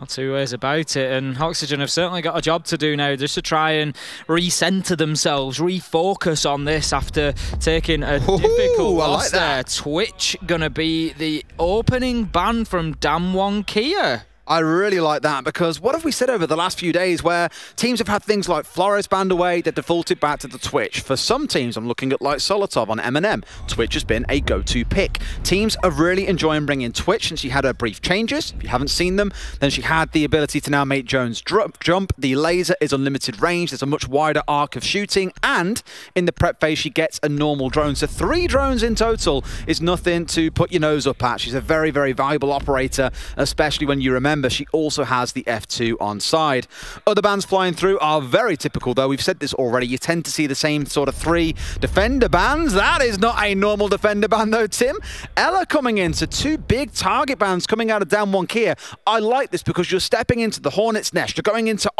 Not two ways about it, and Oxygen have certainly got a job to do now just to try and re-center themselves, refocus on this after taking a difficult loss there. Twitch gonna be the opening ban from DAMWON Kia. I really like that, because what have we said over the last few days where teams have had things like Flores banned away, they defaulted back to the Twitch. For some teams, I'm looking at like Solotov on M&M, Twitch has been a go-to pick. Teams are really enjoying bringing Twitch, and she had her brief changes. If you haven't seen them, then she had the ability to now make Jones jump. The laser is unlimited range, there's a much wider arc of shooting, and in the prep phase she gets a normal drone. So 3 drones in total is nothing to put your nose up at. She's a very, very valuable operator, especially when you remember she also has the F2 on side. Other bans flying through are very typical though. We've said this already. You tend to see the same sort of 3 defender bans. That is not a normal defender ban though, Tim. Ella coming in, so 2 big target bans coming out of DAMWON Kia. I like this because you're stepping into the Hornet's nest. You're going into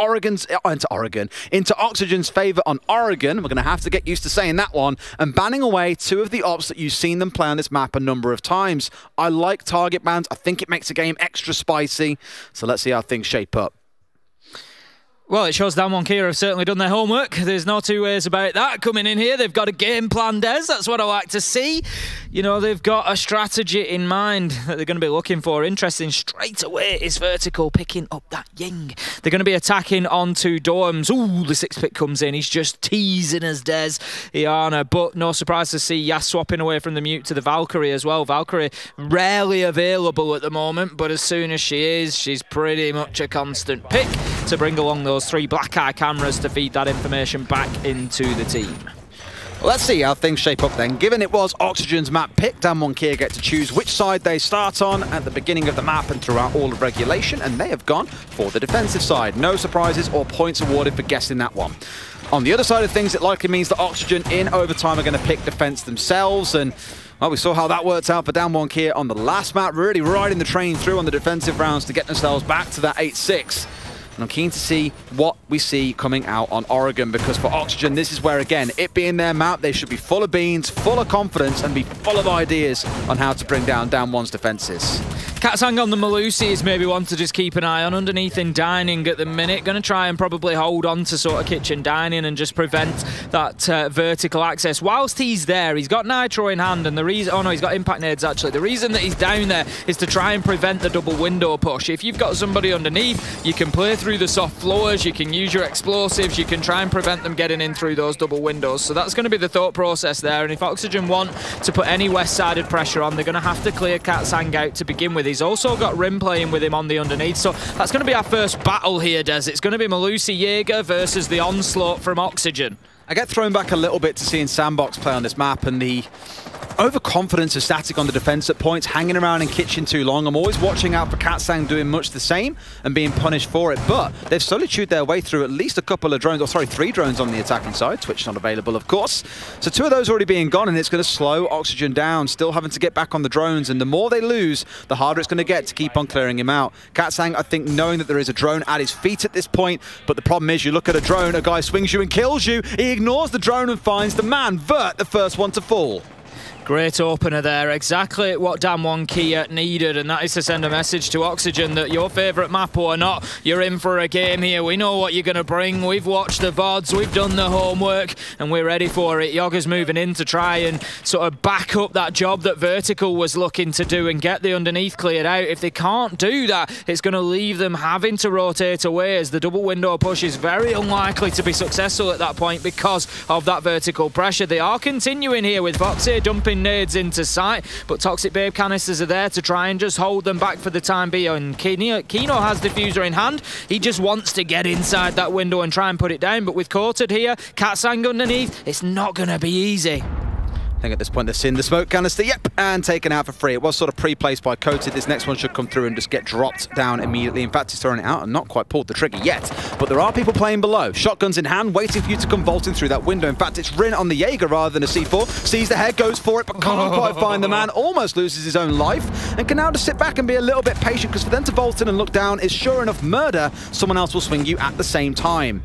into Oxygen's favor on Oregon. We're going to have to get used to saying that one, and banning away 2 of the ops that you've seen them play on this map a number of times. I like target bans. I think it makes the game extra spicy. So let's see how things shape up. Well, it shows DAMWON Kia have certainly done their homework. There's no two ways about that. Coming in here, they've got a game plan, Des. That's what I like to see. You know, they've got a strategy in mind that they're going to be looking for. Interesting, straight away is Vertical picking up that Ying. They're going to be attacking onto Dorms. Ooh, the 6 pick comes in. He's just teasing us, Des, Iana. But no surprise to see Yas swapping away from the Mute to the Valkyrie as well. Valkyrie rarely available at the moment, but as soon as she is, she's pretty much a constant pick to bring along those 3 black eye cameras to feed that information back into the team. Let's see how things shape up then. Given it was Oxygen's map pick, DAMWON Kia get to choose which side they start on at the beginning of the map and throughout all of regulation, and they have gone for the defensive side. No surprises or points awarded for guessing that one. On the other side of things, it likely means that Oxygen in overtime are going to pick defense themselves, and well, we saw how that worked out for DAMWON Kia on the last map, really riding the train through on the defensive rounds to get themselves back to that 8-6. And I'm keen to see what we see coming out on Oregon, because for Oxygen, this is where, again, it being their map, they should be full of beans, full of confidence, and be full of ideas on how to bring down DAMWON's defenses. Katsang on the Malusi is maybe one to just keep an eye on underneath in dining at the minute. Going to try and probably hold on to sort of kitchen dining and just prevent that vertical access. Whilst he's there, he's got Nitro in hand, and the reason... Oh no, he's got impact nades actually. The reason that he's down there is to try and prevent the double window push. If you've got somebody underneath, you can play through the soft floors, you can use your explosives, you can try and prevent them getting in through those double windows. So that's going to be the thought process there, and if Oxygen want to put any west-sided pressure on, they're going to have to clear Katsang out to begin with. He's also got Rim playing with him on the underneath, so that's going to be our first battle here, Des. It's going to be Malusi Jaeger versus the onslaught from Oxygen. I get thrown back a little bit to seeing Sandbox play on this map, and the overconfidence of Static on the defense at points, hanging around in kitchen too long. I'm always watching out for Katsang doing much the same and being punished for it, but they've slowly chewed their way through at least a couple of drones, or sorry, 3 drones on the attacking side. Twitch not available, of course. So 2 of those already being gone, and it's going to slow Oxygen down, still having to get back on the drones, and the more they lose, the harder it's going to get to keep on clearing him out. Katsang, I think, knowing that there is a drone at his feet at this point, but the problem is you look at a drone, a guy swings you and kills you, he ignores the drone and finds the man. Vert, the first one to fall. Great opener there, exactly what DAMWON Kia needed, and that is to send a message to Oxygen that your favourite map or not, you're in for a game here. We know what you're going to bring, we've watched the VODs, we've done the homework, and we're ready for it. Yoga's moving in to try and sort of back up that job that Vertical was looking to do and get the underneath cleared out. If they can't do that, it's going to leave them having to rotate away, as the double window push is very unlikely to be successful at that point because of that vertical pressure. They are continuing here with Foxy dumping nades into sight, but Toxic Babe canisters are there to try and just hold them back for the time being. Kino has diffuser in hand. He just wants to get inside that window and try and put it down, but with Coated here, Katsang underneath, it's not going to be easy. I think at this point they've seen the smoke canister, yep, and taken out for free. It was sort of pre-placed by Coated. This next one should come through and just get dropped down immediately. In fact, he's throwing it out and not quite pulled the trigger yet. But there are people playing below. Shotguns in hand, waiting for you to come vaulting through that window. In fact, it's Rin on the Jaeger rather than a C4. Sees the head, goes for it, but can't quite find the man. Almost loses his own life and can now just sit back and be a little bit patient, because for them to vault in and look down is sure enough murder. Someone else will swing you at the same time.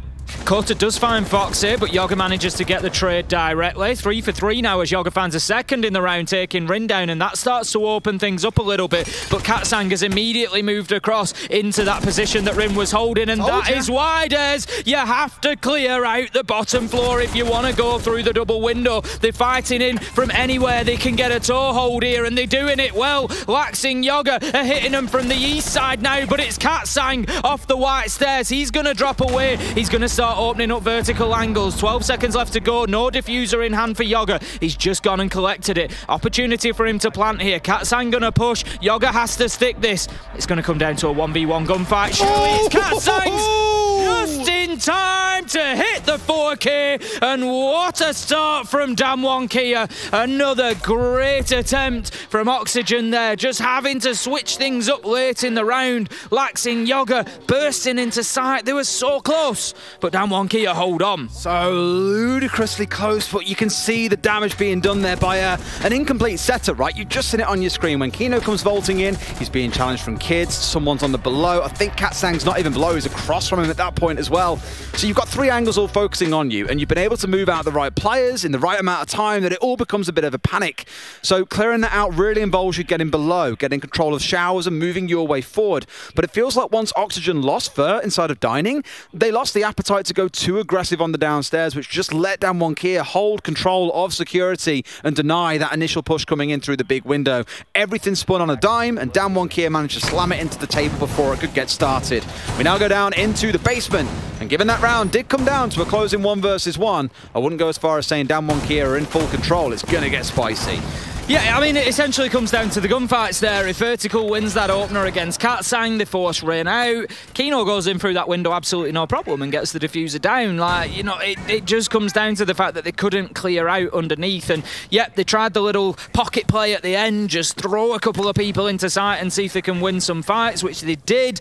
Kota does find Foxy, but Yoga manages to get the trade directly. 3 for 3 now as Yoga finds a second in the round, taking Rin down, and that starts to open things up a little bit. But Katsang has immediately moved across into that position that Rin was holding, and that is why, Des, you have to clear out the bottom floor if you want to go through the double window. They're fighting in from anywhere they can get a toehold here, and they're doing it well. Laxing Yoga are hitting them from the east side now, but it's Katsang off the white stairs. He's going to drop away. He's going to start opening up vertical angles. 12 seconds left to go. No diffuser in hand for Yoga. He's just gone and collected it. Opportunity for him to plant here. Katsang going to push. Yoga has to stick this. It's going to come down to a 1v1 gunfight. Surely it's Katsang's just in time to hit the 4K, and what a start from DAMWON Kia. Another great attempt from Oxygen there, just having to switch things up late in the round. Laxing Yoga bursting into sight. They were so close, but DAMWON Kia hold on. So ludicrously close, but you can see the damage being done there by an incomplete setter, right? You've just seen it on your screen. When Kino comes vaulting in, he's being challenged from kids. Someone's on the below. I think Katsang's not even below. He's across from him at that point as well. So you've got 3 angles all focusing on you, and you've been able to move out the right players in the right amount of time that it all becomes a bit of a panic. So clearing that out really involves you getting below, getting control of showers and moving your way forward. But it feels like once Oxygen lost Fur inside of Dining, they lost the appetite to go too aggressive on the downstairs, which just let DAMWON Kia hold control of security and deny that initial push coming in through the big window. Everything spun on a dime, and DAMWON Kia managed to slam it into the table before it could get started. We now go down into the basement, and given that round did come down to a closing 1 versus 1, I wouldn't go as far as saying DAMWON Kia are in full control. It's going to get spicy. Yeah, I mean, it essentially comes down to the gunfights there. If Vertical wins that opener against Katsang, they force Rain out. Kino goes in through that window absolutely no problem and gets the diffuser down. Like, you know, it just comes down to the fact that they couldn't clear out underneath. And yep, they tried the little pocket play at the end, just throw a couple of people into sight and see if they can win some fights, which they did.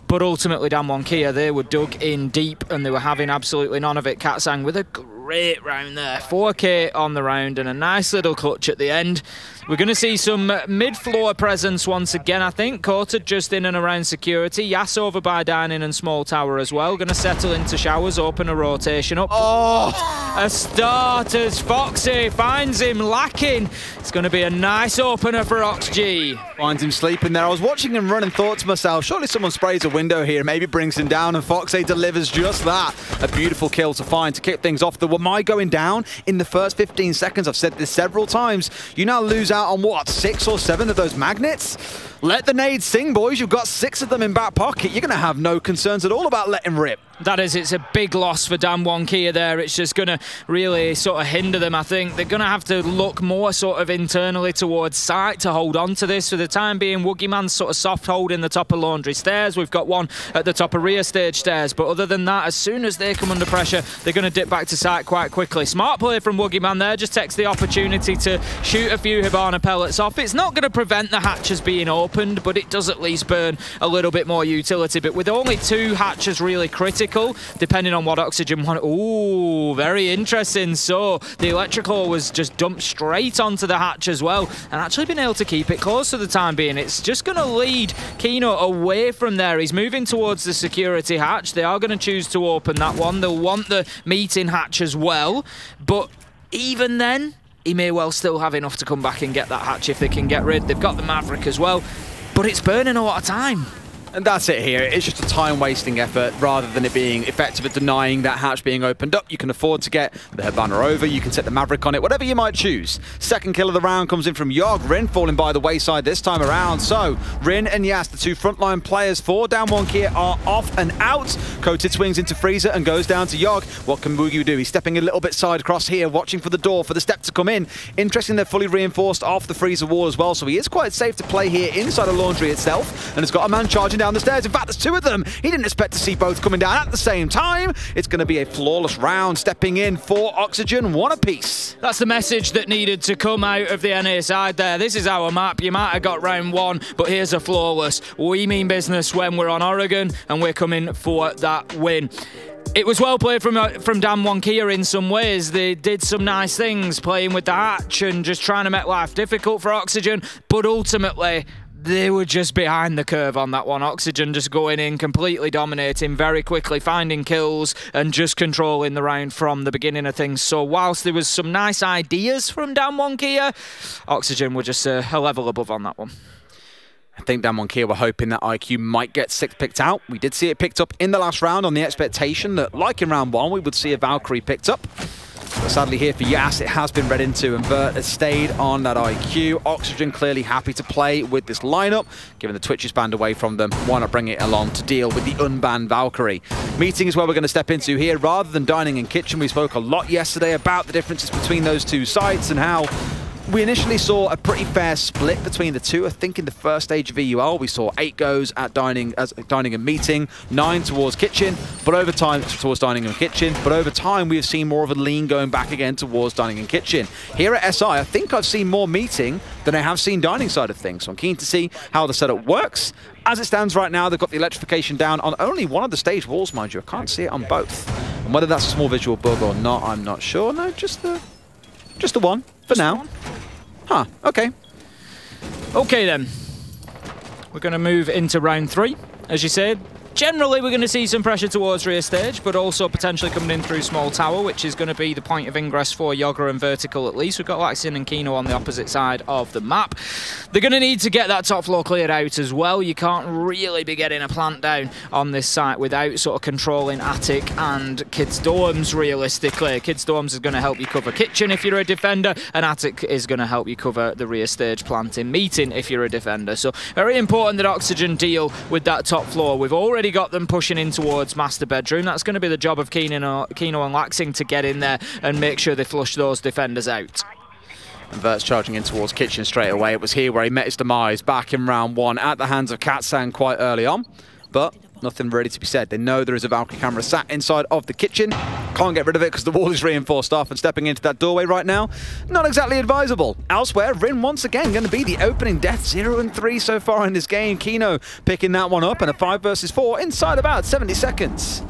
But ultimately, DAMWON Kia, they were dug in deep and they were having absolutely none of it. Katsang with a great round there. 4K on the round and a nice little clutch at the end. We're going to see some mid-floor presence once again, I think. Kota just in and around security. Yas over by Dining and Small Tower as well. Going to settle into showers, open a rotation up. Oh! A start as Foxy finds him lacking. It's going to be a nice opener for OXG. Finds him sleeping there. I was watching him run and thought to myself, surely someone sprays a window here, maybe brings him down, and Foxy delivers just that. A beautiful kill to find to kick things off. The Wamai going down in the first 15 seconds. I've said this several times. You now lose out on what, 6 or 7 of those magnets? Let the nades sing, boys. You've got 6 of them in back pocket. You're going to have no concerns at all about letting rip. That is, it's a big loss for DAMWON Kia there. It's just going to really sort of hinder them, I think. They're going to have to look more sort of internally towards site to hold on to this. For the time being, Woogieman's sort of soft hold in the top of Laundry stairs. We've got one at the top of rear stage stairs. But other than that, as soon as they come under pressure, they're going to dip back to site quite quickly. Smart play from Woogieman there. Just takes the opportunity to shoot a few Hibana pellets off. It's not going to prevent the hatches being opened, but it does at least burn a little bit more utility. But with only 2 hatches really critical, depending on what Oxygen want. Ooh, very interesting. So the electrical was just dumped straight onto the hatch as well, and actually been able to keep it close for the time being. It's just going to lead Kino away from there. He's moving towards the security hatch. They are going to choose to open that one. They'll want the meeting hatch as well, but even then, he may well still have enough to come back and get that hatch if they can get rid. They've got the Maverick as well, but it's burning a lot of time. And that's it here. It's just a time-wasting effort rather than it being effective at denying that hatch being opened up. You can afford to get the Hibana over. You can set the Maverick on it, whatever you might choose. Second kill of the round comes in from Yog. Rin falling by the wayside this time around. So Rin and Yas, the 2 frontline players for DAMWON Kia, are off and out. Coated swings into Freezer and goes down to Yog. What can Woogie do? He's stepping a little bit side across here, watching for the door, for the step to come in. Interesting, they're fully reinforced off the Freezer wall as well, so he is quite safe to play here inside of Laundry itself, and has got a man charging down the stairs. In fact, there's 2 of them. He didn't expect to see both coming down at the same time. It's going to be a flawless round. Stepping in for Oxygen, 1 apiece. That's the message that needed to come out of the NA side there. This is our map. You might have got round 1, but here's a flawless. We mean business when we're on Oregon, and we're coming for that win. It was well played from DAMWON Kia in some ways. They did some nice things, playing with the hatch and just trying to make life difficult for Oxygen, but ultimately, they were just behind the curve on that one. Oxygen just going in, completely dominating very quickly, finding kills and just controlling the round from the beginning of things. So whilst there was some nice ideas from DAMWON Kia, Oxygen were just a level above on that one. I think DAMWON Kia were hoping that IQ might get 6 picked out. We did see it picked up in the last round on the expectation that, like in round 1, we would see a Valkyrie picked up. But sadly here for Yas, it has been read into, and Vert has stayed on that IQ. Oxygen clearly happy to play with this lineup. Given the Twitch is banned away from them, why not bring it along to deal with the unbanned Valkyrie? Meeting is where we're going to step into here. Rather than dining and kitchen, we spoke a lot yesterday about the differences between those two sites and how we initially saw a pretty fair split between the two. I think in the first stage of EUL, we saw 8 goes at dining and meeting, 9 towards kitchen, but over time towards dining and kitchen. But over time, we have seen more of a lean going back again towards dining and kitchen. Here at SI, I think I've seen more meeting than I have seen dining side of things. So I'm keen to see how the setup works. As it stands right now, they've got the electrification down on only one of the stage walls, mind you. I can't see it on both. And whether that's a small visual bug or not, I'm not sure. No, just the one for now. Huh, okay. Okay then. We're going to move into round 3, as you said. Generally, we're going to see some pressure towards rear stage, but also potentially coming in through small tower, which is going to be the point of ingress for Yoga and Vertical at least. We've got Laxin and Kino on the opposite side of the map. They're going to need to get that top floor cleared out as well. You can't really be getting a plant down on this site without sort of controlling Attic and Kids Dorms realistically. Kids Dorms is going to help you cover kitchen if you're a defender, and Attic is going to help you cover the rear stage planting meeting if you're a defender. So very important that Oxygen deal with that top floor. We've already got them pushing in towards master bedroom. That's going to be the job of Kino and Laxing to get in there and make sure they flush those defenders out. And Vert's charging in towards kitchen straight away. It was here where he met his demise back in round 1 at the hands of Katsang quite early on. But nothing really to be said. They know there is a Valkyrie camera sat inside of the kitchen. Can't get rid of it because the wall is reinforced off, and stepping into that doorway right now, not exactly advisable. Elsewhere, Rin once again going to be the opening death. 0 and 3 so far in this game. Kino picking that one up, and a 5 versus 4 inside about 70 seconds.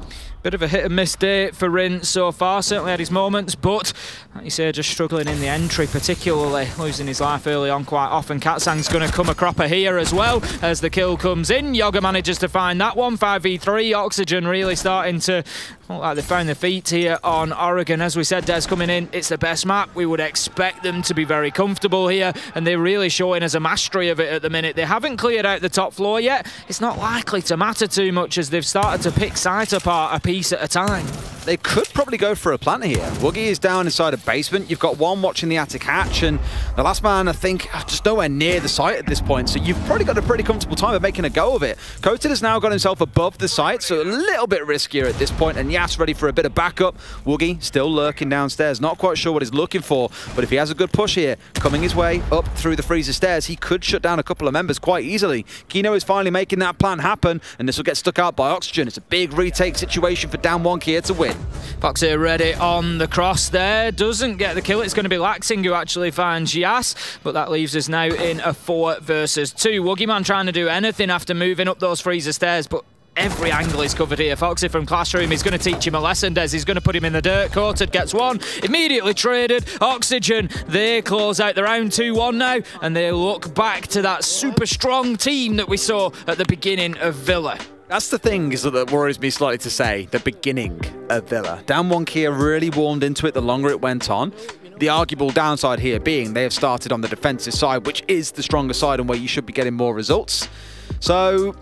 Bit of a hit and miss day for Rin so far, certainly had his moments, but like you say, just struggling in the entry, particularly losing his life early on quite often. Katsang's going to come a cropper here as well as the kill comes in. Yoga manages to find that one, 5v3. Oxygen really starting to look like they found their feet here on Oregon. As we said, Des coming in, it's the best map. We would expect them to be very comfortable here, and they're really showing us a mastery of it at the minute. They haven't cleared out the top floor yet. It's not likely to matter too much as they've started to pick site apart a piece at a time. They could probably go for a plant here. Woogie is down inside a basement. You've got one watching the attic hatch, and the last man, I think, just nowhere near the site at this point. So you've probably got a pretty comfortable time of making a go of it. Coated has now got himself above the site, so a little bit riskier at this point, and Yas ready for a bit of backup. Woogie still lurking downstairs, not quite sure what he's looking for, but if he has a good push here, coming his way up through the freezer stairs, he could shut down a couple of members quite easily. Kino is finally making that plan happen, and this will get stuck out by Oxygen. It's a big retake situation for DAMWON Kia to win. Foxy ready on the cross there, doesn't get the kill. It's going to be Laxing who actually finds Yas, but that leaves us now in a 4 versus 2. Woogieman trying to do anything after moving up those freezer stairs, but every angle is covered here. Foxy from Classroom, he's going to teach him a lesson, Des. He's going to put him in the dirt. Coated gets one, immediately traded. Oxygen, they close out the round 2-1 now, and they look back to that super strong team that we saw at the beginning of Villa. That's the thing is that worries me slightly to say, the beginning of Villa. DAMWON Kia really warmed into it the longer it went on. The arguable downside here being they have started on the defensive side, which is the stronger side and where you should be getting more results. So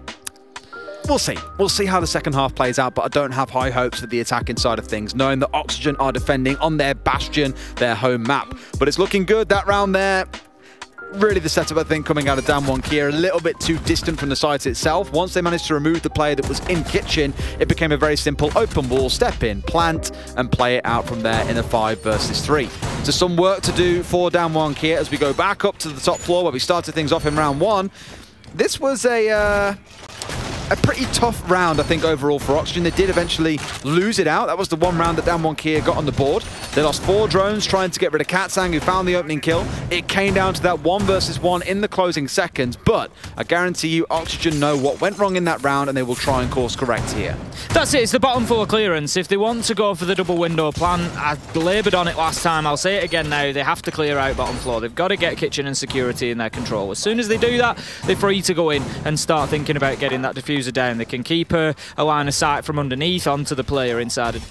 we'll see. We'll see how the second half plays out, but I don't have high hopes for the attacking side of things, knowing that Oxygen are defending on their bastion, their home map. But it's looking good, that round there. Really the setup, I think, coming out of DAMWON Kia, a little bit too distant from the site itself. Once they managed to remove the player that was in kitchen, it became a very simple open wall, step in, plant, and play it out from there in a 5 versus 3. So some work to do for DAMWON Kia as we go back up to the top floor where we started things off in round 1. This was a a pretty tough round, I think, overall for Oxygen. They did eventually lose it out. That was the one round that DAMWON Kia got on the board. They lost 4 drones trying to get rid of Katsang, who found the opening kill. It came down to that 1 versus 1 in the closing seconds, but I guarantee you Oxygen know what went wrong in that round, and they will try and course correct here. That's it. It's the bottom 4 clearance. If they want to go for the double window plan, I laboured on it last time. I'll say it again now. They have to clear out bottom floor. They've got to get kitchen and security in their control. As soon as they do that, they're free to go in and start thinking about getting that diffuser down. They can keep a line of sight from underneath onto the player inside of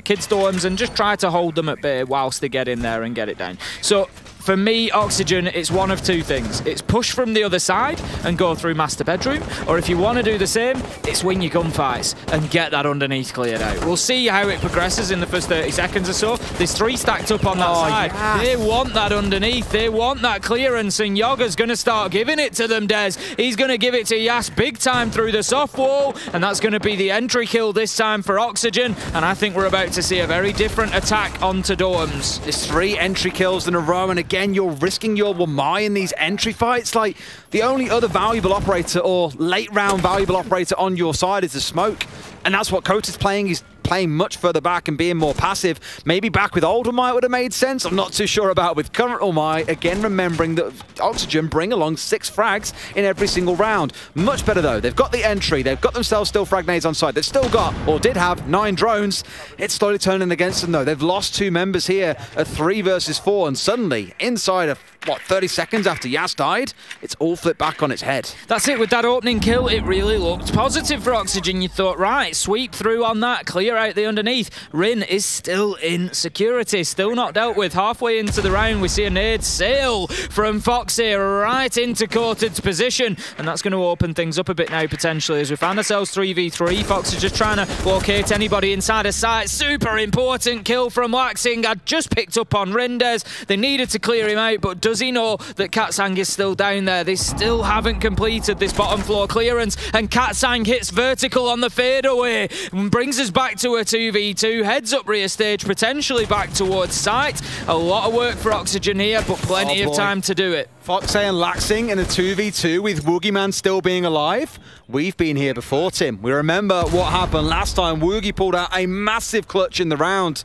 kids' dorms and just try to hold them at bay whilst they get in there and get it down. So for me, Oxygen, it's one of 2 things. It's push from the other side and go through master bedroom, or if you want to do the same, it's win your gunfights and get that underneath cleared out. We'll see how it progresses in the first 30 seconds or so. There's 3 stacked up on that side. Yes. They want that underneath. They want that clearance, and Yoga's going to start giving it to them, Des. He's going to give it to Yas big time through the soft wall, and that's going to be the entry kill this time for Oxygen, and I think we're about to see a very different attack onto dorms. It's 3 entry kills in a row, and again, you're risking your Wamai in these entry fights. Like, the only other valuable operator or late round valuable operator on your side is the smoke, and that's what Cote is playing. He's playing much further back and being more passive. Maybe back with old Wamai would have made sense. I'm not too sure about with current Wamai. Again, remembering that Oxygen bring along 6 frags in every single round. Much better though. They've got the entry. They've got themselves still frag nades on site. They've still got, or did have, 9 drones. It's slowly turning against them though. They've lost 2 members here at 3 versus 4, and suddenly, inside of, what, 30 seconds after Yas died, it's all flipped back on its head. That's it. With that opening kill, it really looked positive for Oxygen. You thought, right, sweep through on that, clear out the underneath. Rin is still in security, still not dealt with. Halfway into the round, we see a nade sail from Foxy right into Courted's position, and that's going to open things up a bit now, potentially, as we find ourselves 3v3. Fox is just trying to locate anybody inside of sight. Super important kill from Laxing. I just picked up on Rindez. They needed to clear him out, but does he know that Katsang is still down there? They still haven't completed this bottom floor clearance, and Katsang hits vertical on the fadeaway and brings us back to a 2v2, heads up rear stage, potentially back towards site. A lot of work for Oxygen here, but plenty of time to do it. Foxy and Laxing in a 2v2 with Woogieman still being alive. We've been here before, Tim. We remember what happened last time. Woogie pulled out a massive clutch in the round.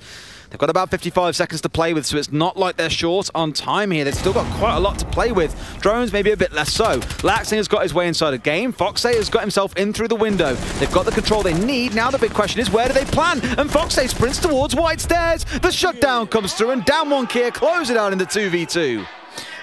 They've got about 55 seconds to play with, so it's not like they're short on time here. They've still got quite a lot to play with. Drones maybe a bit less so. Laxing has got his way inside the game. Foxy has got himself in through the window. They've got the control they need. Now the big question is, where do they plan? And Foxy sprints towards White Stairs. The shutdown comes through, and DAMWON Kia close it out in the 2v2.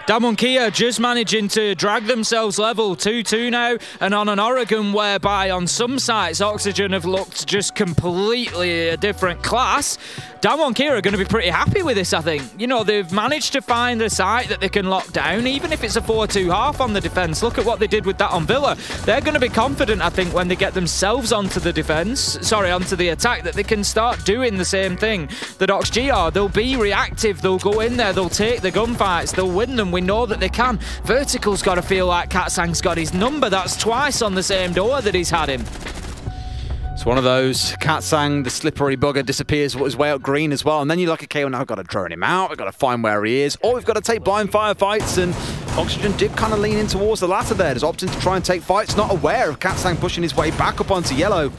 DAMWON Kia just managing to drag themselves level 2-2 now, and on an Oregon whereby on some sites Oxygen have looked just completely a different class. DAMWON Kia are going to be pretty happy with this, I think. You know, they've managed to find a site that they can lock down, even if it's a 4-2 half on the defence. Look at what they did with that on Villa. They're going to be confident, I think, when they get themselves onto the onto the attack, that they can start doing the same thing that OXG are. They'll be reactive, they'll go in there, they'll take the gunfights, they'll win them. We know that they can. Vertical's got to feel like Katsang's got his number. That's twice on the same door that he's had him. It's one of those. Katsang, the slippery bugger, disappears his way up green as well. And then you're like, okay, well, now I've got to drone him out. I've got to find where he is. Or we've got to take blind firefights. And Oxygen did kind of lean in towards the latter there. Just opting to try and take fights, not aware of Katsang pushing his way back up onto yellow.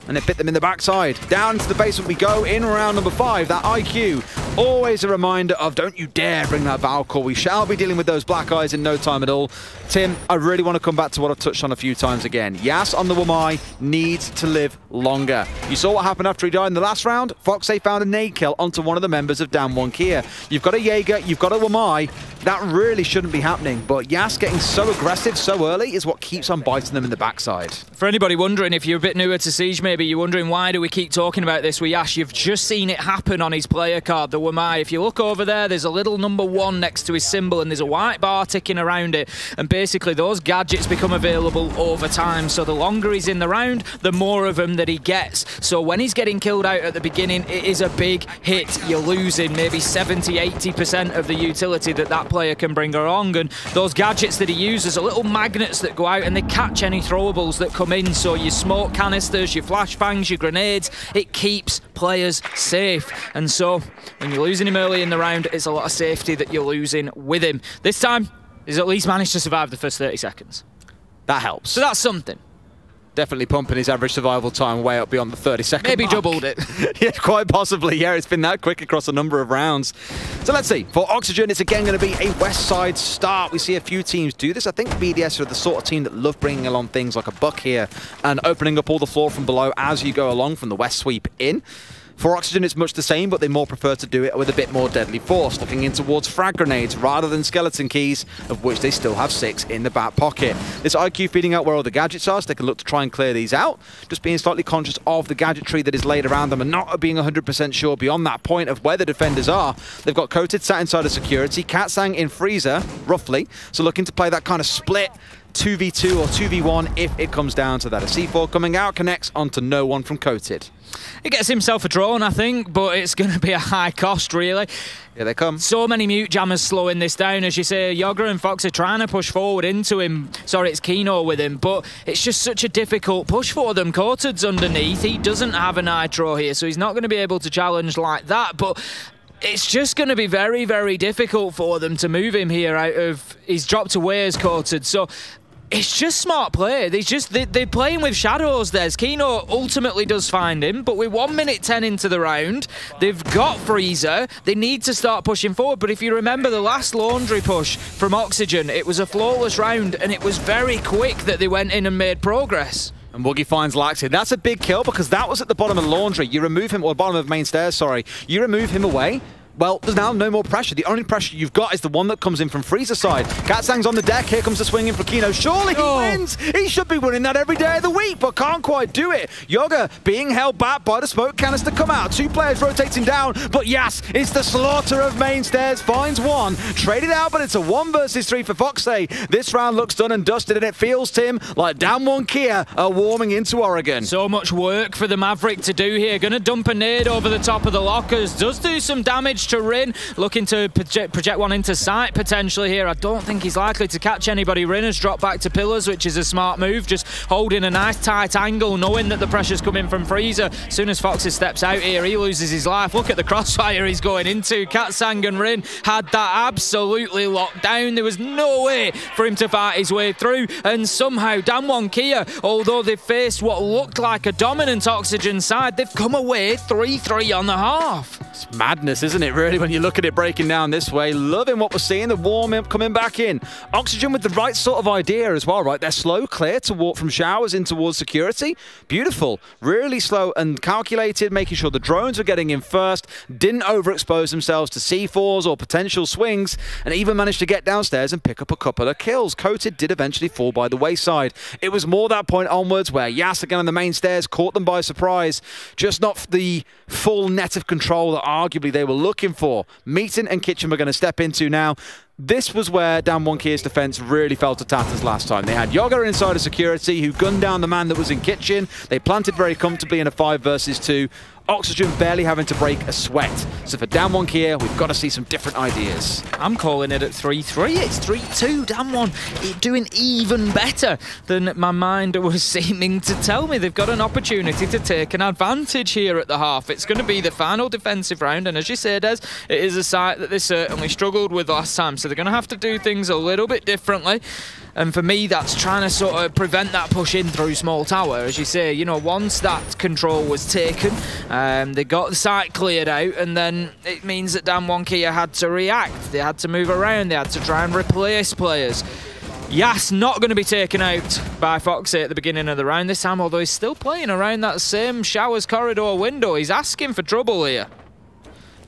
And it bit them in the backside. Down into the basement we go in round number 5. That IQ, always a reminder of don't you dare bring that Valkyrie. We shall be dealing with those black eyes in no time at all. Tim, I really want to come back to what I've touched on a few times again. Yas on the Wamai needs to live longer. You saw what happened after he died in the last round. Foxy found a nade kill onto one of the members of DAMWON Kia. You've got a Jaeger, you've got a Wamai. That really shouldn't be happening, but Yas getting so aggressive so early is what keeps on biting them in the backside. For anybody wondering, if you're a bit newer to Siege, maybe you're wondering why do we keep talking about this with Yas, you've just seen it happen on his player card, the Wamai. If you look over there, there's a little number 1 next to his symbol, and there's a white bar ticking around it, and basically those gadgets become available over time, so the longer he's in the round, the more of them that he gets. So when he's getting killed out at the beginning, it is a big hit. You're losing maybe 70–80% of the utility that player can bring along, and those gadgets that he uses are little magnets that go out and they catch any throwables that come in, so your smoke canisters, your flashbangs, your grenades, it keeps players safe. And so when you're losing him early in the round, it's a lot of safety that you're losing with him. This time, he's at least managed to survive the first 30 seconds. That helps. So that's something. Definitely pumping his average survival time way up beyond the 30-second Maybe mark. doubled it. Yeah, quite possibly. Yeah, it's been that quick across a number of rounds. So let's see. For Oxygen, it's again going to be a west side start. We see a few teams do this. I think BDS are the sort of team that love bringing along things like a buck here and opening up all the floor from below as you go along from the west sweep in. For Oxygen, it's much the same, but they more prefer to do it with a bit more deadly force, looking in towards frag grenades rather than skeleton keys, of which they still have 6 in the back pocket. This IQ feeding out where all the gadgets are, so they can look to try and clear these out, just being slightly conscious of the gadgetry that is laid around them and not being 100% sure beyond that point of where the defenders are. They've got Coated sat inside of security, Katsang in freezer, roughly, so looking to play that kind of split 2v2 or 2v1 if it comes down to that. A C4 coming out, connects onto no one from Coated. He gets himself a drone, I think, but it's going to be a high cost, really. Here they come. So many mute jammers slowing this down. As you say, Yoga and Fox are trying to push forward into him. Sorry, it's Kino with him, but it's just such a difficult push for them. Coated's underneath. He doesn't have a nitro here, so he's not going to be able to challenge like that, but it's just going to be very, very difficult for them to move him here out of... He's dropped away as Coated, so... It's just smart play. They're playing with shadows there. Kino ultimately does find him, but with 1 minute 10 into the round, they've got Freezer. They need to start pushing forward, but if you remember the last laundry push from Oxygen, it was a flawless round, and it was very quick that they went in and made progress. And Woogie finds Laxi. That's a big kill because that was at the bottom of laundry. You remove him, or bottom of main stairs, sorry. You remove him away. Well, there's now no more pressure. The only pressure you've got is the one that comes in from Freezer side. Katsang's on the deck. Here comes the swing in for Kino. Surely he wins. He should be winning that every day of the week, but can't quite do it. Yoga being held back by the smoke canister come out. 2 players rotating down, but yes, it's the slaughter of main stairs. Finds one. Traded out, but it's a 1 versus 3 for Foxay. This round looks done and dusted, and it feels, Tim, like DAMWON Kia are warming into Oregon. So much work for the Maverick to do here. Going to dump a nade over the top of the lockers. Does do some damage to Rin, looking to project one into sight potentially here. I don't think he's likely to catch anybody. Rin has dropped back to pillars, which is a smart move, just holding a nice tight angle, knowing that the pressure's coming from Freezer. As soon as Foxy steps out here, he loses his life. Look at the crossfire he's going into. Katsang and Rin had that absolutely locked down. There was no way for him to fight his way through, and somehow DAMWON Kia, although they've faced what looked like a dominant Oxygen side, they've come away 3-3 on the half. It's madness, isn't it, really, when you look at it breaking down this way. Loving what we're seeing, the warm-up coming back in. Oxygen with the right sort of idea as well, right? They're slow, clear to walk from showers in towards security. Beautiful. Really slow and calculated, making sure the drones were getting in first, didn't overexpose themselves to C4s or potential swings, and even managed to get downstairs and pick up a couple of kills. Coated did eventually fall by the wayside. It was more that point onwards where Yas again on the main stairs caught them by surprise. Just not the full net of control that arguably they were looking for. Meaton and Kitchen were going to step into now. This was where DAMWON Kia's defense really fell to tatters last time. They had Yoga inside of security who gunned down the man that was in Kitchen. They planted very comfortably in a 5 versus 2. Oxygen barely having to break a sweat. So for DAMWON Kia, we've got to see some different ideas. I'm calling it at 3-3. It's 3-2. DAMWON doing even better than my mind was seeming to tell me. They've got an opportunity to take an advantage here at the half. It's going to be the final defensive round, and as you say, Des, it is a site that they certainly struggled with last time, so they're going to have to do things a little bit differently. And for me, that's trying to sort of prevent that push in through small tower. As you say, you know, once that control was taken, they got the site cleared out, and then it means that DAMWON Kia had to react. They had to move around. They had to try and replace players. Yas not going to be taken out by Foxy at the beginning of the round this time, although he's still playing around that same showers corridor window. He's asking for trouble here.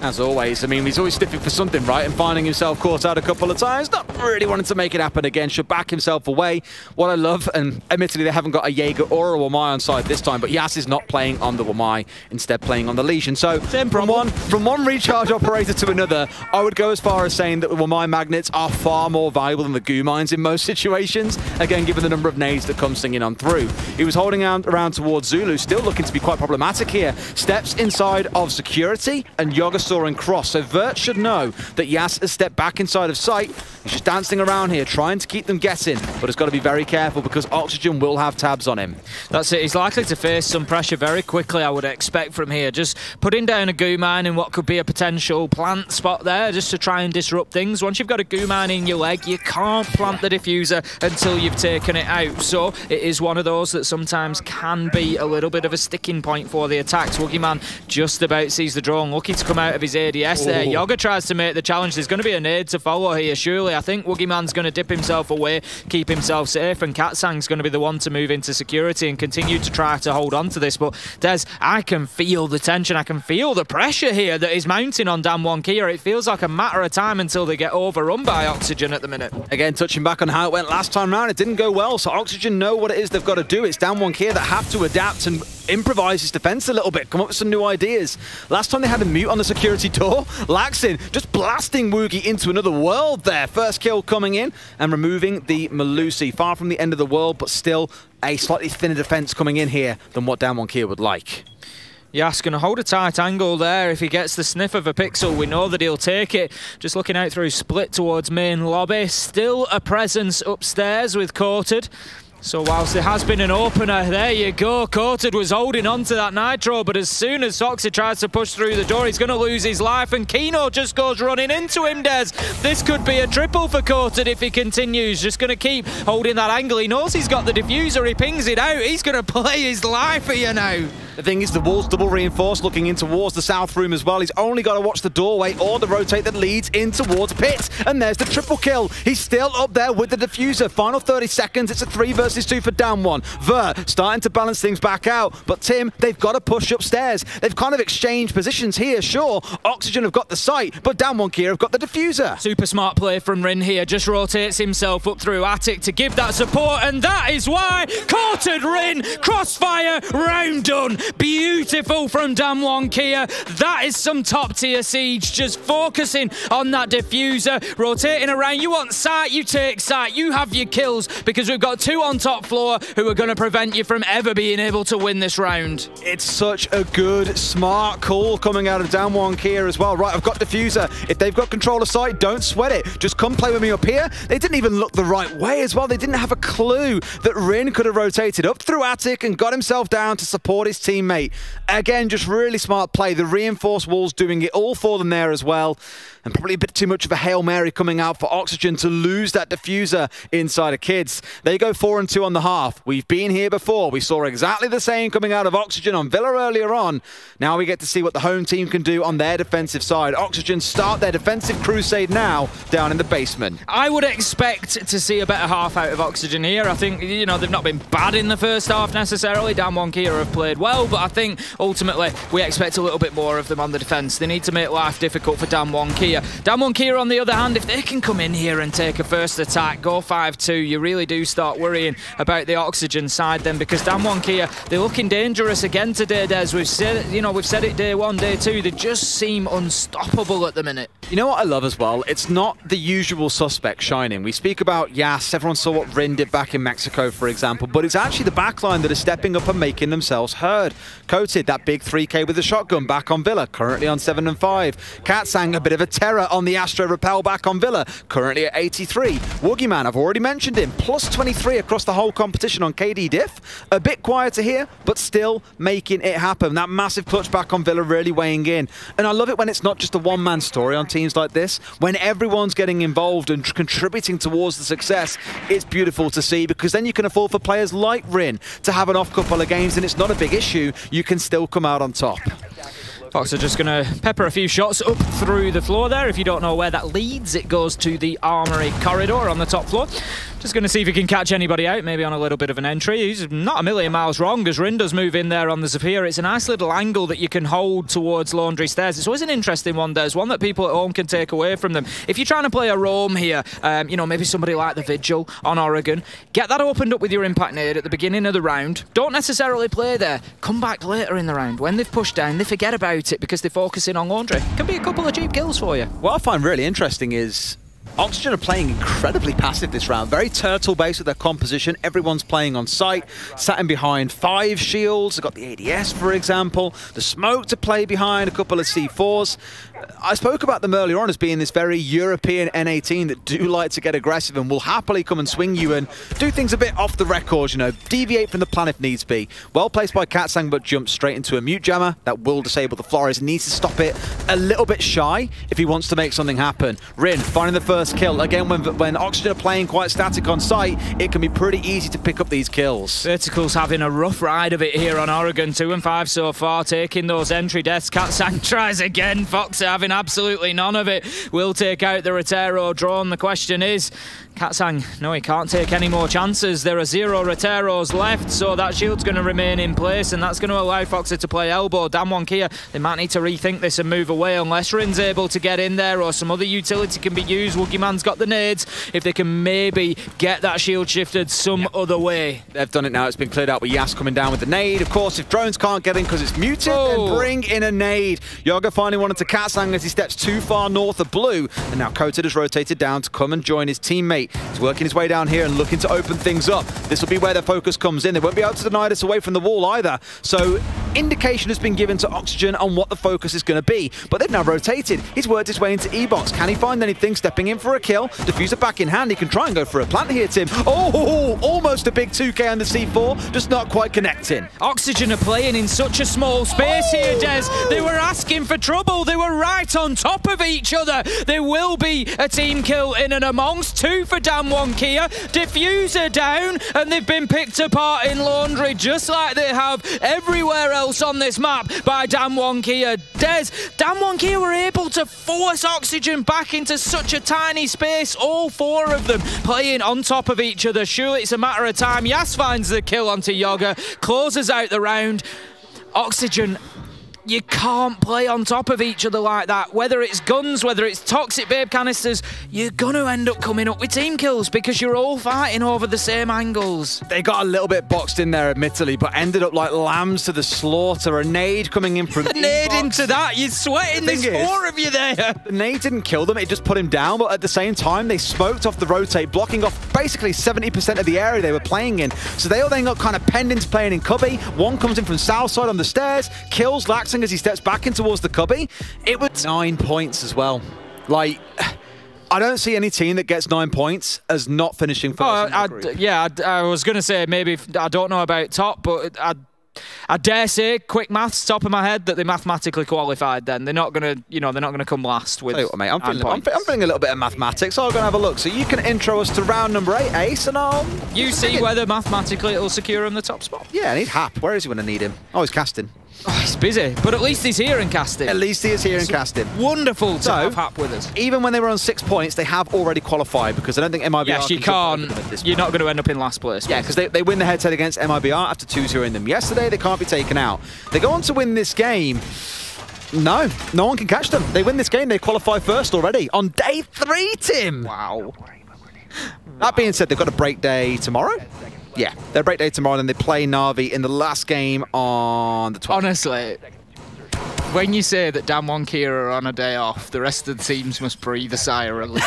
As always, I mean, he's always sniffing for something, right? And finding himself caught out a couple of times. Not really wanting to make it happen again. Should back himself away. What I love, and admittedly they haven't got a Jaeger or a Wamai on side this time, but Yas is not playing on the Wamai, instead playing on the Legion. So from one recharge operator to another, I would go as far as saying that the Wamai magnets are far more valuable than the goo mines in most situations. Again, given the number of nades that come singing on through. He was holding around towards Zulu, still looking to be quite problematic here. Steps inside of security, and Yoga saw soaring cross, so Vert should know that Yas has stepped back inside of sight. He's just dancing around here, trying to keep them guessing, but has got to be very careful because Oxygen will have tabs on him. That's it. He's likely to face some pressure very quickly, I would expect, from here. Just putting down a goo mine in what could be a potential plant spot there, just to try and disrupt things. Once you've got a goo mine in your leg, you can't plant the diffuser until you've taken it out. So it is one of those that sometimes can be a little bit of a sticking point for the attacks. Woogieman just about sees the drone, lucky to come out of his ADS there. Yoga tries to make the challenge. There's going to be a nade to follow here, surely. I think Woogieman's going to dip himself away, keep himself safe, and Katsang's going to be the one to move into security and continue to try to hold on to this. But Des, I can feel the tension, I can feel the pressure here that is mounting on DAMWON Kia. It feels like a matter of time until they get overrun by Oxygen at the minute. Again, touching back on how it went last time round, it didn't go well, so Oxygen know what it is they've got to do. It's DAMWON Kia that have to adapt and improvise his defense a little bit, come up with some new ideas. Last time they had a mute on the security door, Laxin just blasting Woogie into another world there. First kill coming in and removing the Melusi. Far from the end of the world, but still a slightly thinner defense coming in here than what DAMWON Kia would like. Yas going to hold a tight angle there. If he gets the sniff of a pixel, we know that he'll take it. Just looking out through split towards main lobby. Still a presence upstairs with Coated. So whilst there has been an opener, there you go. Coated was holding on to that nitro, but as soon as Soxy tries to push through the door, he's going to lose his life, and Kino just goes running into him, Des. This could be a triple for Coated if he continues. Just going to keep holding that angle. He knows he's got the diffuser, he pings it out. He's going to play his life here now. The thing is, the wall's double reinforced, looking in towards the south room as well. He's only got to watch the doorway or the rotate that leads in towards Pit. And there's the triple kill. He's still up there with the diffuser. Final 30 seconds. It's a 3 versus 2 for DAMWON. Vert starting to balance things back out. But Tim, they've got to push upstairs. They've kind of exchanged positions here, sure. Oxygen have got the site, but DAMWON Kia have got the diffuser. Super smart play from Rin here. Just rotates himself up through Attic to give that support, and that is why Coated Rin, crossfire, round done. Beautiful from DAMWON Kia. That is some top tier siege. Just focusing on that diffuser, rotating around. You want sight, you take sight. You have your kills, because we've got 2 on top floor who are going to prevent you from ever being able to win this round. It's such a good, smart call coming out of DAMWON Kia as well. Right, I've got diffuser. If they've got control of sight, don't sweat it. Just come play with me up here. They didn't even look the right way as well. They didn't have a clue that Rin could have rotated up through Attic and got himself down to support his teammate. Again, just really smart play. The reinforced walls doing it all for them there as well. And probably a bit too much of a Hail Mary coming out for Oxygen to lose that diffuser inside of Kids. They go 4-2 on the half. We've been here before. We saw exactly the same coming out of Oxygen on Villa earlier on. Now we get to see what the home team can do on their defensive side. Oxygen start their defensive crusade now down in the basement. I would expect to see a better half out of Oxygen here. I think, you know, they've not been bad in the first half necessarily. DAMWON Kia have played well, but I think ultimately we expect a little bit more of them on the defense. They need to make life difficult for DAMWON Kia. DAMWON Kia, on the other hand, if they can come in here and take a first attack, go 5-2, you really do start worrying about the Oxygen side then, because DAMWON Kia, they're looking dangerous again today, Des. We've said it day 1, day 2. They just seem unstoppable at the minute. You know what I love as well? It's not the usual suspects shining. We speak about Yas, everyone saw what Rin did back in Mexico, for example, but it's actually the backline that is stepping up and making themselves heard. Coated, that big 3K with the shotgun back on Villa, currently on 7-5. Katsang, a bit of a terror on the Astro Repel back on Villa, currently at 83. Woogieman, I've already mentioned him, plus 23 across the whole competition on KD Diff. A bit quieter here, but still making it happen. That massive clutch back on Villa really weighing in. And I love it when it's not just a one-man story on teams like this. When everyone's getting involved and contributing towards the success, it's beautiful to see, because then you can afford for players like Rin to have an off couple of games and it's not a big issue. You can still come out on top. Fox are just going to pepper a few shots up through the floor there. If you don't know where that leads, it goes to the armory corridor on the top floor. Just going to see if he can catch anybody out, maybe on a little bit of an entry. He's not a million miles wrong as Rin does move in there on the Zephyr. It's a nice little angle that you can hold towards Laundry Stairs. It's always an interesting one, there's one that people at home can take away from them. If you're trying to play a roam here, you know, maybe somebody like the Vigil on Oregon, get that opened up with your impact nade at the beginning of the round. Don't necessarily play there. Come back later in the round. When they've pushed down, they forget about it because they're focusing on Laundry. Can be a couple of cheap kills for you. What I find really interesting is Oxygen are playing incredibly passive this round. Very turtle-based with their composition. Everyone's playing on site, sat in behind 5 shields. They've got the ADS, for example. The smoke to play behind, a couple of C4s. I spoke about them earlier on as being this very European NA team that do like to get aggressive and will happily come and swing you and do things a bit off the record, you know, deviate from the plan if needs be. Well placed by Katsang, but jumps straight into a mute jammer. That will disable the Flores. Needs to stop it a little bit shy if he wants to make something happen. Rin finding the first kill. Again, when Oxygen are playing quite static on site, it can be pretty easy to pick up these kills. Vertical's having a rough ride of it here on Oregon. 2 and 5 so far, taking those entry deaths. Katsang tries again. Fox having absolutely none of it. Will take out the Rotero drone. The question is, Katsang, no, he can't take any more chances. There are 0 Roteros left, so that shield's going to remain in place, and that's going to allow Foxer to play elbow. DAMWON Kia, they might need to rethink this and move away unless Rin's able to get in there or some other utility can be used. Woogieman's got the nades. If they can maybe get that shield shifted some other way. They've done it now. It's been cleared out with Yas coming down with the nade. Of course, if drones can't get in because it's muted, then bring in a nade. Yoga finally wanted to Katsang as he steps too far north of blue, and now Coated has rotated down to come and join his teammate. He's working his way down here and looking to open things up. This will be where the focus comes in. They won't be able to deny this away from the wall either. So indication has been given to Oxygen on what the focus is going to be, but they've now rotated. He's worked his way into E-Box. Can he find anything? Stepping in for a kill. Diffuser back in hand. He can try and go for a plant here, Tim. Oh, almost a big 2K on the C4, just not quite connecting. Oxygen are playing in such a small space here, Des. They were asking for trouble. They were right on top of each other. There will be a team kill in and amongst. 2 for DAMWON Kia. Diffuser down, and they've been picked apart in laundry just like they have everywhere else on this map by DAMWON Kia. Des, DAMWON Kia were able to force Oxygen back into such a tiny space, all 4 of them playing on top of each other. Surely it's a matter of time. Yas finds the kill onto Yoga, closes out the round. Oxygen, you can't play on top of each other like that. Whether it's guns, whether it's toxic babe canisters, you're going to end up coming up with team kills because you're all fighting over the same angles. They got a little bit boxed in there, admittedly, but ended up like lambs to the slaughter. A nade coming in from a nade into that. You're sweating. There's 4 of you there. The nade didn't kill them. It just put him down, but at the same time, they smoked off the rotate, blocking off basically 70% of the area they were playing in. So they all then got kind of penned into playing in cubby. One comes in from south side on the stairs, kills Laxing as he steps back in towards the cubby. It was 9 points as well. Like, I don't see any team that gets 9 points as not finishing first. I was going to say maybe, I don't know about top, but I dare say, quick maths, top of my head, that they mathematically qualified then. They're not going to, you know, they're not going to come last with. Tell you what, mate, I'm feeling a little bit of mathematics, so I'm going to have a look. So you can intro us to round number 8, Ace, and I'll... You see whether mathematically it'll secure him the top spot. Yeah, I need Hap. Where is he when I need him? Oh, he's casting. Oh, he's busy, but at least he's here and casting. At least he is here and casting. Wonderful to have Hap with us. Even when they were on 6 points, they have already qualified because I don't think MIBR... Yes, you can't. You're not going to end up in last place. Yeah, because they win the head-to-head against MIBR after 2-0 them yesterday. They can't be taken out. They go on to win this game. No one can catch them. They win this game. They qualify first already on day 3, Tim. Wow. That being said, they've got a break day tomorrow. Yeah, their break day tomorrow, then they play Na'Vi in the last game on the 12th. Honestly, when you say that DAMWON Kia are on a day off, the rest of the teams must breathe a sigh of relief.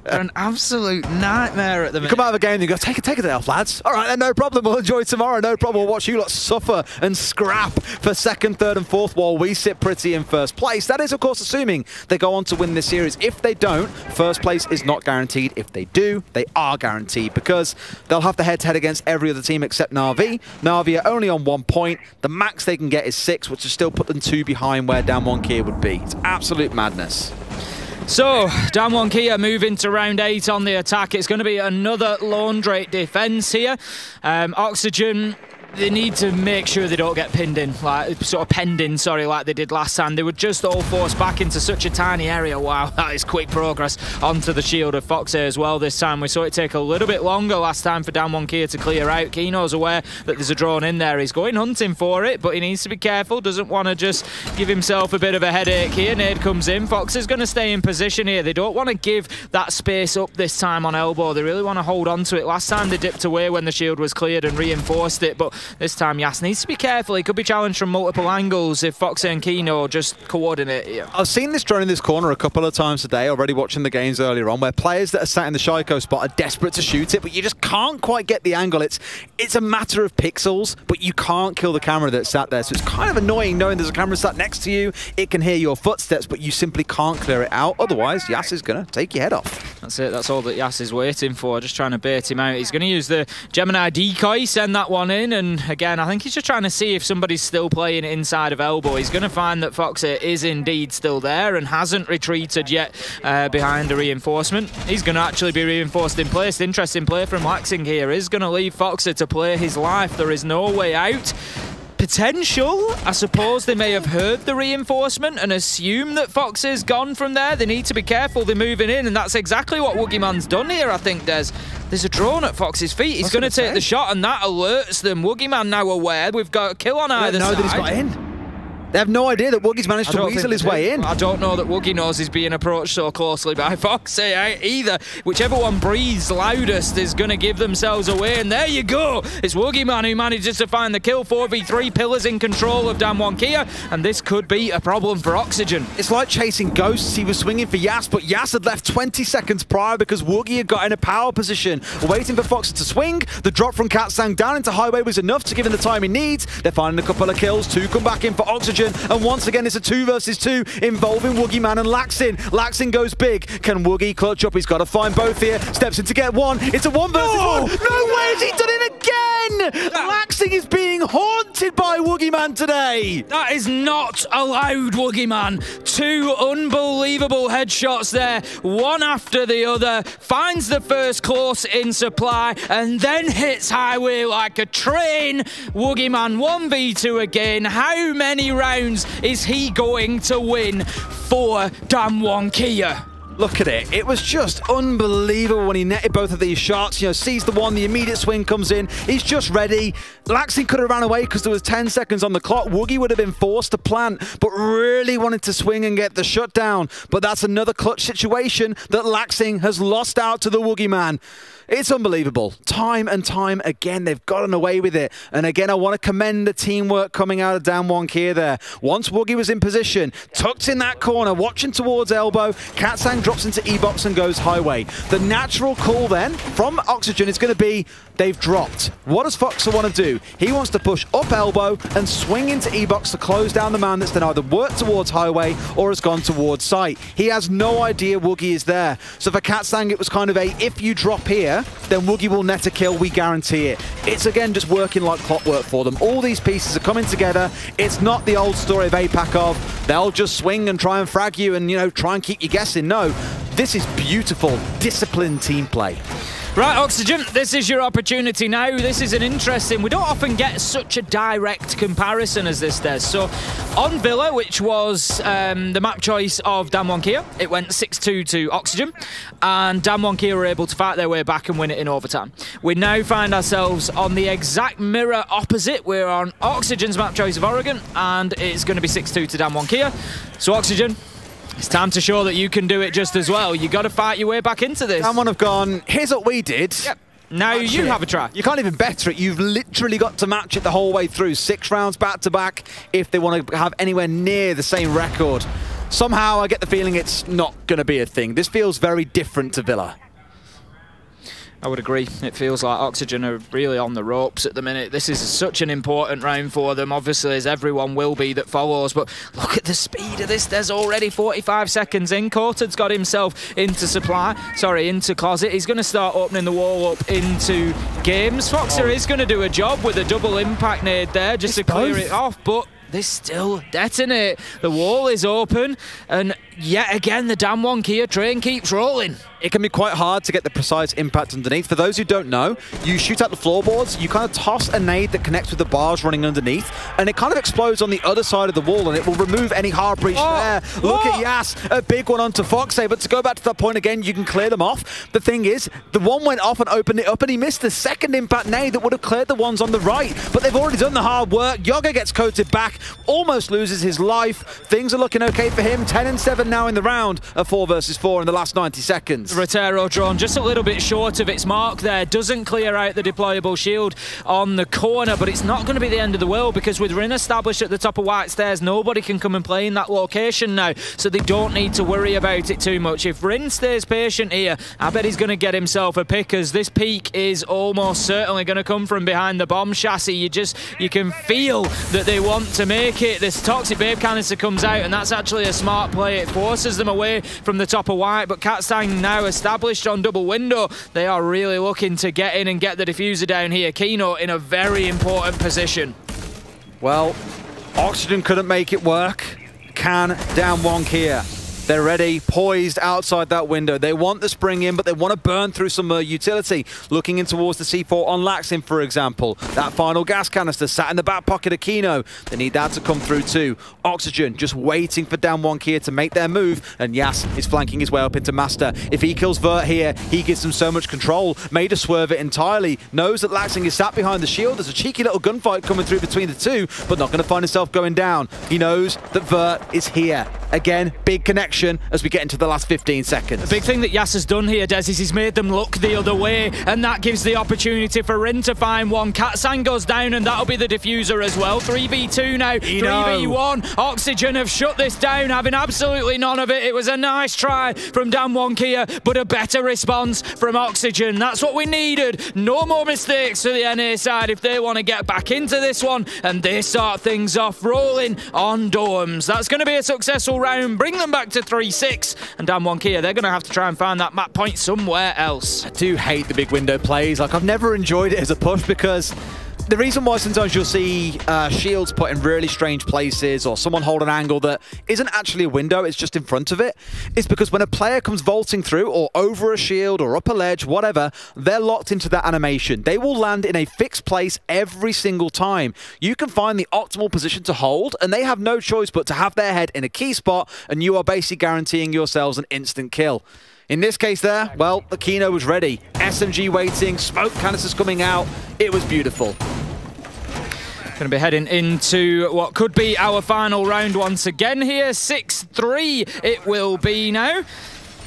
They're an absolute nightmare at the minute. You come out of a game and you go, take a day off, lads. All right, then, no problem. We'll enjoy tomorrow. No problem. We'll watch you lot suffer and scrap for 2nd, 3rd, and 4th while we sit pretty in first place. That is, of course, assuming they go on to win this series. If they don't, first place is not guaranteed. If they do, they are guaranteed because they'll have the head-to-head against every other team except Na'Vi. Na'Vi are only on 1 point. The max they can get is 6, which will still put them 2 behind where DAMWON Kia would be. It's absolute madness. So, DAMWON Kia move into round 8 on the attack. It's going to be another laundry defense here. Oxygen, they need to make sure they don't get pinned in, like penned in, like they did last time. They were just all forced back into such a tiny area. Wow, that is quick progress onto the shield of Fox as well this time. We saw it take a little bit longer last time for DAMWON Kia to clear out. Kino's aware that there's a drone in there. He's going hunting for it, but he needs to be careful. Doesn't want to just give himself a bit of a headache here. Nade comes in. Fox is going to stay in position here. They don't want to give that space up this time on elbow. They really want to hold on to it. Last time they dipped away when the shield was cleared and reinforced it, but this time Yas needs to be careful. He could be challenged from multiple angles if Foxy and Kino just coordinate here. I've seen this drone in this corner a couple of times today, already watching the games earlier on, where players that are sat in the Shaiko spot are desperate to shoot it, but you just can't quite get the angle. It's a matter of pixels, but you can't kill the camera that's sat there. So it's kind of annoying knowing there's a camera sat next to you. It can hear your footsteps, but you simply can't clear it out. Otherwise, Yas is going to take your head off. That's it. That's all that Yas is waiting for, just trying to bait him out. He's going to use the Gemini decoy, send that one in, and again, I think he's just trying to see if somebody's still playing inside of elbow. He's going to find that Foxy is indeed still there and hasn't retreated yet behind the reinforcement. He's going to actually be reinforced in place. Interesting play from Laxing here. Is going to leave Foxy to play his life. There is no way out. Potential, I suppose they may have heard the reinforcement and assume that Fox is gone from there. They need to be careful, they're moving in, and that's exactly what Woogieman's done here, I think, Des. There's a drone at Fox's feet. He's going to take the shot, and that alerts them. Woogieman now aware. We've got a kill on either side. That he's got in. They have no idea that Woogie's managed to weasel his way in. I don't know that Woogie knows he's being approached so closely by Foxy either. Whichever one breathes loudest is going to give themselves away, and there you go. It's Woogieman who manages to find the kill. 4v3 pillars in control of DAMWON Kia, and this could be a problem for Oxygen. It's like chasing ghosts. He was swinging for Yas, but Yas had left 20 seconds prior because Woogie had got in a power position, waiting for Foxy to swing. The drop from Katsang down into highway was enough to give him the time he needs. They're finding a couple of kills. 2 come back in for Oxygen. And once again, it's a 2 versus 2 involving Woogieman and Laxing. Laxing goes big. Can Woogie clutch up? He's got to find both here. Steps in to get one. It's a 1 versus 1. No way has he done it again! Laxing is being haunted by Woogieman today. That is not allowed, Woogieman. 2 unbelievable headshots there, one after the other. Finds the first close in supply and then hits highway like a train. Woogieman 1v2 again. How many rounds is he going to win for DAMWON Kia? Look at it. It was just unbelievable when he netted both of these shots. You know, sees the one, the immediate swing comes in. He's just ready. Laxing could have ran away because there was 10 seconds on the clock. Woogie would have been forced to plant, but really wanted to swing and get the shutdown. But that's another clutch situation that Laxing has lost out to the Woogieman. It's unbelievable. Time and time again, they've gotten away with it. And again, I want to commend the teamwork coming out of DAMWON Kia there. Once Woogie was in position, tucked in that corner, watching towards elbow, Katsang drops into E-box and goes highway. The natural call then from Oxygen is going to be, they've dropped. What does Foxer want to do? He wants to push up elbow and swing into E-box to close down the man that's then either worked towards highway or has gone towards site. He has no idea Woogie is there. So for Katsang, it was kind of a, if you drop here, then Woogie will net a kill, we guarantee it. It's again just working like clockwork for them. All these pieces are coming together. It's not the old story of APAC of, they'll just swing and try and frag you and, you know, try and keep you guessing. No, this is beautiful, disciplined team play. Right, Oxygen, this is your opportunity now. This is an interesting... We don't often get such a direct comparison as this does. So, on Villa, which was the map choice of DAMWON Kia, it went 6-2 to Oxygen, and DAMWON Kia were able to fight their way back and win it in overtime. We now find ourselves on the exact mirror opposite. We're on Oxygen's map choice of Oregon, and it's going to be 6-2 to DAMWON Kia. So, Oxygen, it's time to show that you can do it just as well. You got to fight your way back into this. DAMWON have gone, here's what we did. Yep. Now you have a try. You can't even better it. You've literally got to match it the whole way through. 6 rounds back-to-back if they want to have anywhere near the same record. Somehow I get the feeling it's not going to be a thing. This feels very different to Villa. I would agree. It feels like Oxygen are really on the ropes at the minute. This is such an important round for them, obviously, as everyone will be that follows. But look at the speed of this. There's already 45 seconds in. Cortad's got himself into closet. He's going to start opening the wall up into games. Foxer is going to do a job with a double impact nade there just to clear it off, but they still detonate. The wall is open, and yet again, the DAMWON Kia train keeps rolling. It can be quite hard to get the precise impact underneath. For those who don't know, you shoot out the floorboards, you kind of toss a nade that connects with the bars running underneath, and it kind of explodes on the other side of the wall, and it will remove any hard breach there. Look at Yas, a big one onto Foxy, but to go back to that point again, you can clear them off. The thing is, the one went off and opened it up, and he missed the second impact nade that would have cleared the ones on the right, but they've already done the hard work. Yoga gets coated back, almost loses his life. Things are looking okay for him. 10 and 7 now in the round, a 4 versus 4 in the last 90 seconds. Rotero drone just a little bit short of its mark there. Doesn't clear out the deployable shield on the corner, but it's not going to be the end of the world because with Rin established at the top of White Stairs, nobody can come and play in that location now, so they don't need to worry about it too much. If Rin stays patient here, I bet he's going to get himself a pick, as this peak is almost certainly going to come from behind the bomb chassis. You can feel that they want to make it. This toxic babe canister comes out, and that's actually a smart play. It forces them away from the top of White, but Catstang now established on double window. They are really looking to get in and get the diffuser down here. Kino in a very important position. Well, Oxygen couldn't make it work. Can DAMWON here. They're ready, poised outside that window. They want the spring in, but they want to burn through some utility. Looking in towards the C4 on Laxin, for example. That final gas canister sat in the back pocket of Kino. They need that to come through too. Oxygen just waiting for DAMWON here to make their move, and Yas is flanking his way up into Master. If he kills Vert here, he gives them so much control. Made to swerve it entirely. Knows that Laxin is sat behind the shield. There's a cheeky little gunfight coming through between the two, but not going to find himself going down. He knows that Vert is here. Again, big connection as we get into the last 15 seconds. The big thing that Yas has done here, Des, is he's made them look the other way, and that gives the opportunity for Rin to find one. Catstang goes down, and that'll be the diffuser as well. 3v2 now, 3v1. Oxygen have shut this down, having absolutely none of it. It was a nice try from DAMWON Kia, but a better response from Oxygen. That's what we needed. No more mistakes for the NA side if they want to get back into this one, and they start things off rolling on dorms. That's going to be a successful round, bring them back to 3-6, and DAMWON Kia, they're going to have to try and find that map point somewhere else. I do hate the big window plays. Like, I've never enjoyed it as a push because the reason why sometimes you'll see shields put in really strange places or someone hold an angle that isn't actually a window, it's just in front of it, is because when a player comes vaulting through or over a shield or up a ledge, whatever, they're locked into that animation. They will land in a fixed place every single time. You can find the optimal position to hold, and they have no choice but to have their head in a key spot, and you are basically guaranteeing yourselves an instant kill. In this case there, well, the Kino was ready. SMG waiting, smoke canisters coming out. It was beautiful. Going to be heading into what could be our final round once again here. 6-3 it will be now.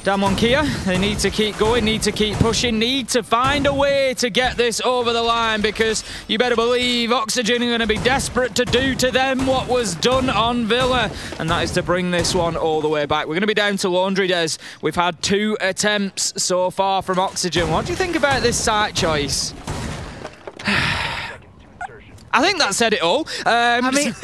DAMWON Kia, they need to keep going, need to keep pushing, need to find a way to get this over the line, because you better believe Oxygen are going to be desperate to do to them what was done on Villa, and that is to bring this one all the way back. We're going to be down to Laundry, Des. We've had 2 attempts so far from Oxygen. What do you think about this site choice? I think that said it all. I mean,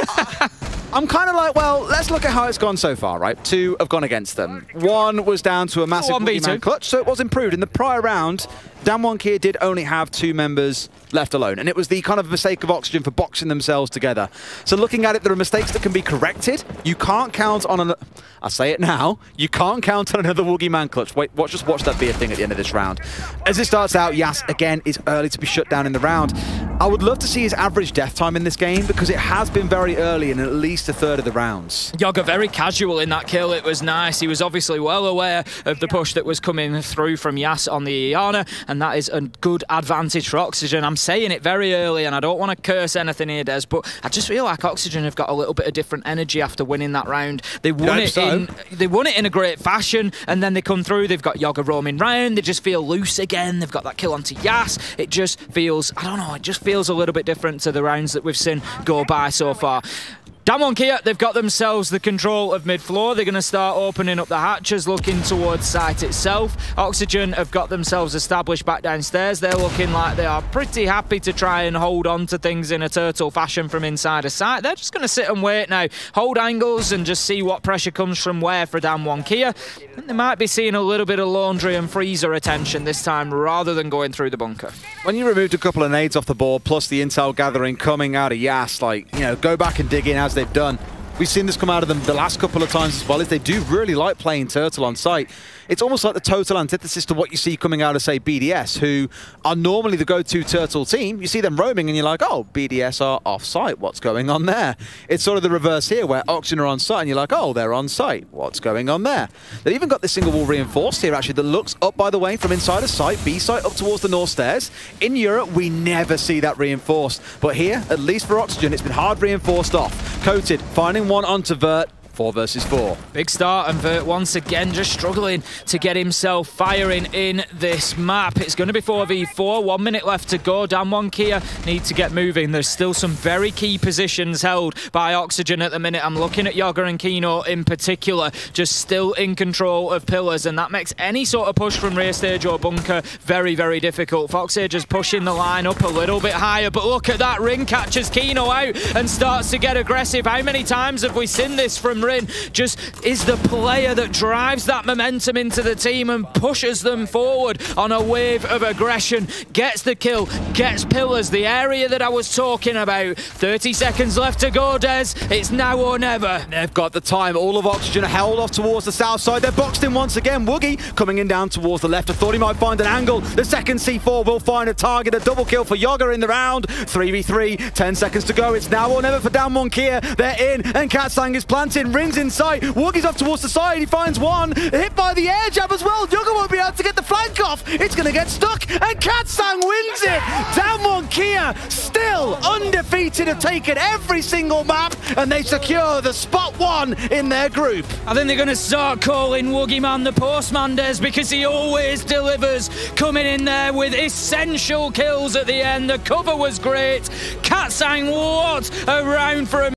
I'm kind of like, well, let's look at how it's gone so far, right? 2 have gone against them. 1 was down to a massive man clutch, so it was improved. In the prior round, DAMWON Kia did only have 2 members left alone, and it was the kind of mistake of Oxygen for boxing themselves together. So looking at it, there are mistakes that can be corrected. You can't count on an... I say it now, you can't count on another Woogie man clutch. Wait, just watch that be a thing at the end of this round. As it starts out, Yas, again, is early to be shut down in the round. I would love to see his average death time in this game, because it has been very early in at least a third of the rounds. Yoga very casual in that kill. It was nice. He was obviously well aware of the push that was coming through from Yas on the Iana, and that is a good advantage for Oxygen. I'm saying it very early, and I don't want to curse anything here, Des, but I just feel like Oxygen have got a little bit of different energy after winning that round. They won it in a great fashion, and then they come through, they've got Yoga roaming round, they just feel loose again, they've got that kill onto Yas. It just feels, I don't know, it just feels a little bit different to the rounds that we've seen go by so far. DAMWON Kia, they've got themselves the control of mid-floor. They're going to start opening up the hatches, looking towards site itself. Oxygen have got themselves established back downstairs. They're looking like they are pretty happy to try and hold on to things in a turtle fashion from inside a site. They're just going to sit and wait now, hold angles and just see what pressure comes from where for DAMWON Kia. And they might be seeing a little bit of Laundry and Freezer attention this time rather than going through the bunker. When you removed a couple of nades off the board, plus the intel gathering coming out of Yas, like, you know, go back and dig in as they've done. We've seen this come out of them the last couple of times as well, is they do really like playing Turtle on site. It's almost like the total antithesis to what you see coming out of, say, BDS, who are normally the go-to Turtle team. You see them roaming and you're like, oh, BDS are off-site. What's going on there? It's sort of the reverse here, where Oxygen are on site and you're like, oh, they're on site. What's going on there? They've even got this single wall reinforced here, actually, that looks up, by the way, from inside a site, B site, up towards the north stairs. In Europe, we never see that reinforced. But here, at least for Oxygen, it's been hard reinforced off. Coated, finding one onto Vert. 4 versus 4. Big start, and Vert once again just struggling to get himself firing in this map. It's going to be 4v4, 1 minute left to go. DAMWON Kia need to get moving. There's still some very key positions held by Oxygen at the minute. I'm looking at Yoga and Kino in particular, just still in control of pillars, and that makes any sort of push from rear stage or bunker very, very difficult. Foxage is pushing the line up a little bit higher, but look at that. Rin catches Kino out and starts to get aggressive. How many times have we seen this from Rin? Just is the player that drives that momentum into the team and pushes them forward on a wave of aggression, gets the kill, gets pillars, the area that I was talking about. 30 seconds left to go, Des. It's now or never. They've got the time. All of Oxygen are held off towards the south side. They're boxed in once again. Woogie coming in down towards the left. I thought he might find an angle. The second C4 will find a target. A double kill for Yoga in the round. 3v3, 10 seconds to go. It's now or never for DAMWON Kia. They're in, and Katsang is planting. Rings in sight. Woogie's off towards the side. He finds one. Hit by the air jab as well. Yoga won't be able to get the flank off. It's going to get stuck, and Katsang wins it. DAMWON Kia still undefeated, have taken every single map, and they secure the spot 1 in their group. I think they're going to start calling Woogie Man the postman, Des, because he always delivers, coming in there with essential kills at the end. The cover was great. Katsang, what a round for him.